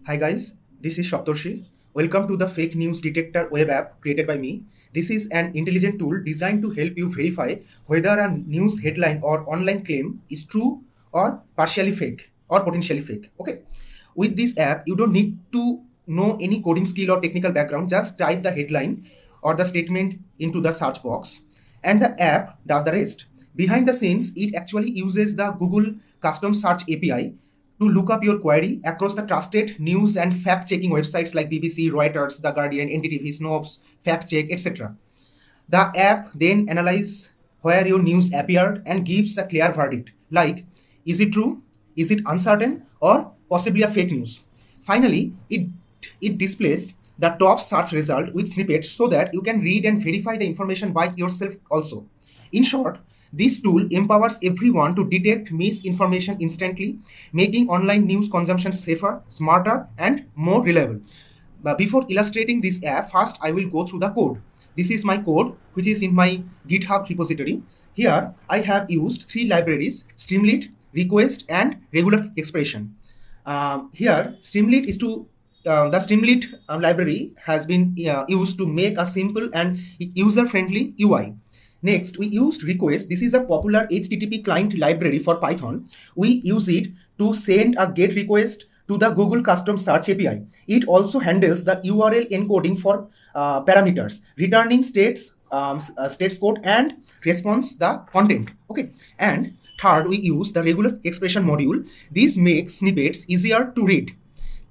Hi guys, this is Shaptorshi. Welcome to the Fake News Detector web app created by me. This is an intelligent tool designed to help you verify whether a news headline or online claim is true or partially fake or potentially fake. Okay. With this app, you don't need to know any coding skill or technical background. Just type the headline or the statement into the search box and the app does the rest. Behind the scenes, it actually uses the Google custom search API to look up your query across the trusted news and fact-checking websites like BBC, Reuters, The Guardian, NDTV, Snopes, Fact Check, etc. The app then analyzes where your news appeared and gives a clear verdict, like is it true, is it uncertain, or possibly a fake news. Finally, it displays the top search result with snippets so that you can read and verify the information by yourself also. In short, this tool empowers everyone to detect misinformation instantly, making online news consumption safer, smarter, and more reliable. But before illustrating this app, first I will go through the code. This is my code, which is in my GitHub repository. Here I have used three libraries: Streamlit, Request, and Regular Expression. Here, Streamlit is to the Streamlit library has been used to make a simple and user-friendly UI. Next, we used Request. This is a popular HTTP client library for Python. We use it to send a GET request to the Google Custom Search API. It also handles the URL encoding for parameters, returning states code and response the content. Okay. And third, we use the regular expression module. This makes snippets easier to read.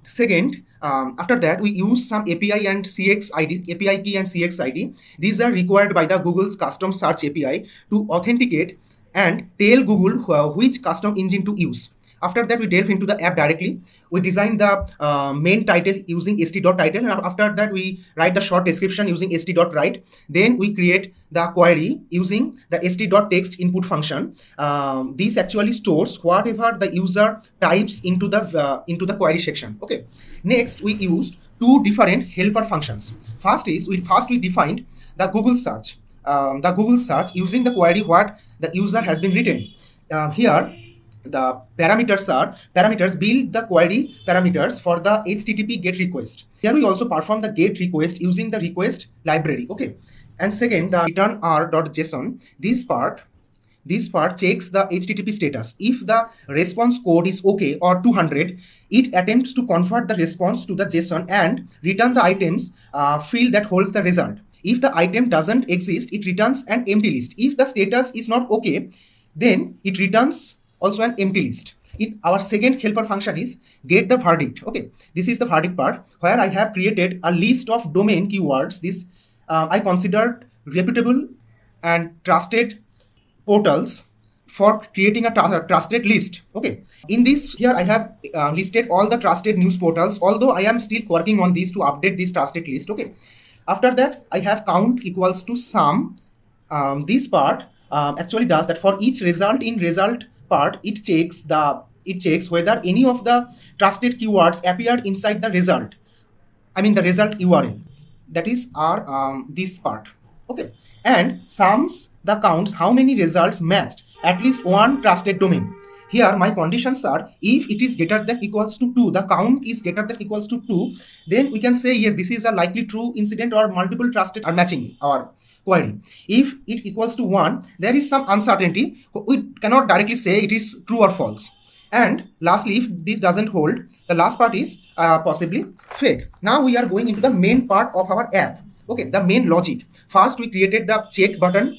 Second, after that, we use some API and CX ID, API key and CX ID. These are required by the Google's custom search API to authenticate and tell Google which custom engine to use. After that, we delve into the app directly. We design the main title using st.title, and after that, we write the short description using st.write. Then we create the query using the st.text input function. This actually stores whatever the user types into the query section. Okay. Next, we used two different helper functions. First we defined the Google search. The Google search using the query what the user has been written. Here the parameters build the query parameters for the HTTP GET request. Here we also perform the GET request using the request library. Okay. And second, the return r.json. This part checks the HTTP status. If the response code is OK or 200, it attempts to convert the response to the JSON and return the items field that holds the result. If the item doesn't exist, it returns an empty list. If the status is not OK, then it returns also an empty list. Our second helper function is get the verdict. Okay, this is the verdict part where I have created a list of domain keywords. This I considered reputable and trusted portals for creating a trusted list. Okay, in this here I have listed all the trusted news portals, although I am still working on this to update this trusted list. Okay, after that I have count equals to sum. This part actually does that for each result. In result part, it checks whether any of the trusted keywords appeared inside the result. I mean the result URL. That is our this part. Okay, and sums the counts how many results matched at least one trusted domain. Here my conditions are if it is greater than equals to 2, the count is greater than equals to 2, then we can say yes, this is a likely true incident or multiple trusted are matching our query. If it equals to 1, there is some uncertainty. We cannot directly say it is true or false. And lastly, if this doesn't hold, the last part is possibly fake. Now we are going into the main part of our app. Okay, the main logic. First, we created the check button.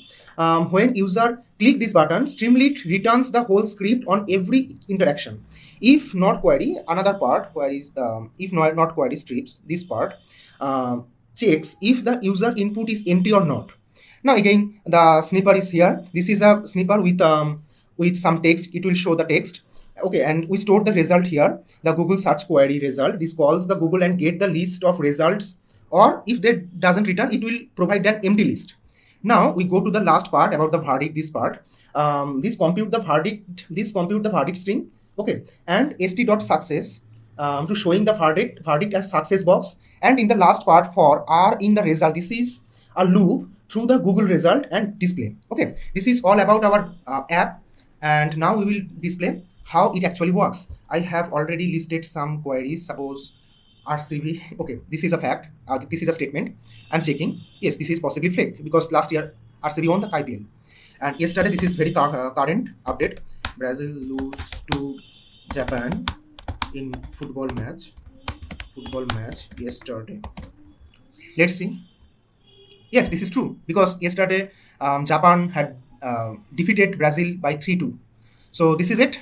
When user click this button, Streamlit returns the whole script on every interaction. If not query, another part where is the if not query strips this part checks if the user input is empty or not. Now again, the snipper is here. This is a snipper with some text. It will show the text. Okay, and we store the result here, the Google search query result. This calls the Google and get the list of results, or if they doesn't return, it will provide an empty list. Now we go to the last part about the verdict. This part, this compute the verdict string. Okay, and st.success to showing the verdict as success box. And in the last part for r in the result, this is a loop through the Google result and display. Okay, this is all about our app, and now we will display how it actually works. I have already listed some queries. Suppose RCB. Okay, this is a fact. This is a statement. I'm checking. Yes, this is possibly fake because last year RCB won the IPL. And yesterday, this is very current update. Brazil lose to Japan in football match. Football match yesterday. Let's see. Yes, this is true because yesterday Japan had defeated Brazil by 3-2. So this is it.